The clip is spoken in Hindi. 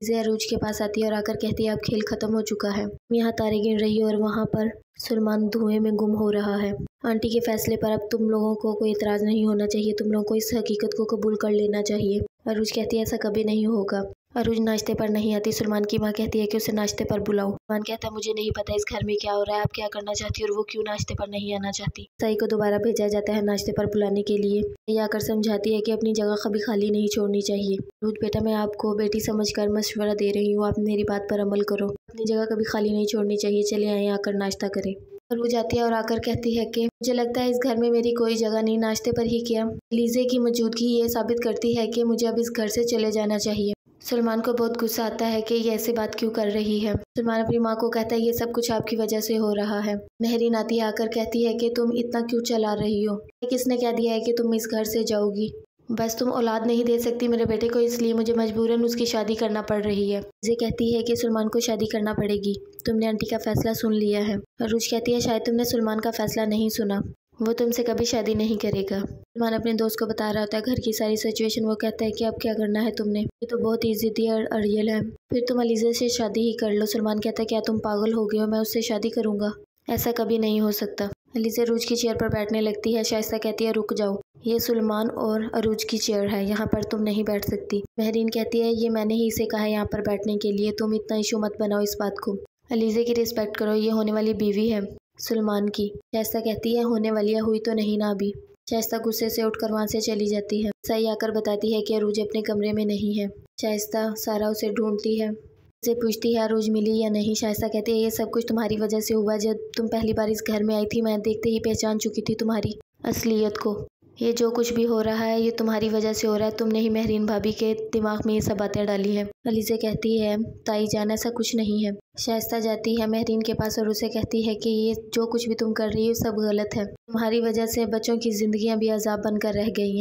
इसे अरूज के पास आती है और आकर कहती है अब खेल खत्म हो चुका है। यहाँ तारे गिन रही है और वहाँ पर सलमान धुएं में गुम हो रहा है। आंटी के फैसले पर अब तुम लोगों को कोई इतराज नहीं होना चाहिए, तुम लोगों को इस हकीकत को कबूल कर लेना चाहिए। अरूज कहती है ऐसा कभी नहीं होगा। अरूज नाश्ते पर नहीं आती। सलमान की माँ कहती है कि उसे नाश्ते पर बुलाओ। सलमान कहता है मुझे नहीं पता इस घर में क्या हो रहा है, आप क्या करना चाहती है और वो क्यों नाश्ते पर नहीं आना चाहती। साई को दोबारा भेजा जाता है नाश्ते पर बुलाने के लिए। ये आकर समझाती है कि अपनी जगह कभी खाली नहीं छोड़नी चाहिए। अरूज बेटा मैं आपको बेटी समझकर मशवरा दे रही हूँ, आप मेरी बात पर अमल करो, अपनी जगह कभी खाली नहीं छोड़नी चाहिए, चले आए आकर नाश्ता करें। अरूज आती है और आकर कहती है कि मुझे लगता है इस घर में मेरी कोई जगह नहीं, नाश्ते पर ही किया। लीजे की मौजूदगी ये साबित करती है कि मुझे अब इस घर से चले जाना चाहिए। सलमान को बहुत गुस्सा आता है कि ये ऐसी बात क्यों कर रही है। सलमान अपनी माँ को कहता है ये सब कुछ आपकी वजह से हो रहा है। महरीन आती है, आकर कहती है कि तुम इतना क्यों चला रही हो, किसने कह दिया है कि तुम इस घर से जाओगी, बस तुम औलाद नहीं दे सकती मेरे बेटे को, इसलिए मुझे मजबूरन उसकी शादी करना पड़ रही है। ये कहती है कि सलमान को शादी करना पड़ेगी, तुमने आंटी का फैसला सुन लिया है। अरूज कहती है शायद तुमने सलमान का फैसला नहीं सुना, वो तुमसे कभी शादी नहीं करेगा। सलमान अपने दोस्त को बता रहा होता है घर की सारी सिचुएशन। वो कहता है कि अब क्या करना है तुमने, ये तो बहुत ईजी और अड़ियल है, फिर तुम अलीज़ा से शादी ही कर लो। सलमान कहता है क्या तुम पागल हो गए हो, मैं उससे शादी करूंगा, ऐसा कभी नहीं हो सकता। अलीज़ा अरूज की चेयर पर बैठने लगती है। शाइस्ता कहती है रुक जाओ, ये सलमान और अरूज की चेयर है, यहाँ पर तुम नहीं बैठ सकती। महरीन कहती है ये मैंने ही इसे कहा है यहाँ पर बैठने के लिए, तुम इतना इशू मत बनाओ इस बात को, अलीज़ा की रिस्पेक्ट करो, ये होने वाली बीवी है सलमान की। शाइस्ता कहती है होने वाली है, हुई तो नहीं ना अभी। शाइस्ता गुस्से से उठकर वहाँ से चली जाती है। सही आकर बताती है कि अरूज अपने कमरे में नहीं है। शाइस्ता सारा उसे ढूंढती है, उसे पूछती है अरूज मिली या नहीं। शाइस्ता कहती है ये सब कुछ तुम्हारी वजह से हुआ, जब तुम पहली बार इस घर में आई थी मैं देखते ही पहचान चुकी थी तुम्हारी असलियत को, ये जो कुछ भी हो रहा है ये तुम्हारी वजह से हो रहा है, तुमने ही महरीन भाभी के दिमाग में ये सब बातें डाली है। अलीज़ा कहती है ताई जान ऐसा कुछ नहीं है। शाइस्ता जाती है महरीन के पास और उसे कहती है कि ये जो कुछ भी तुम कर रही हो सब गलत है, तुम्हारी वजह से बच्चों की जिंदगियां भी अजाब बनकर रह गई हैं।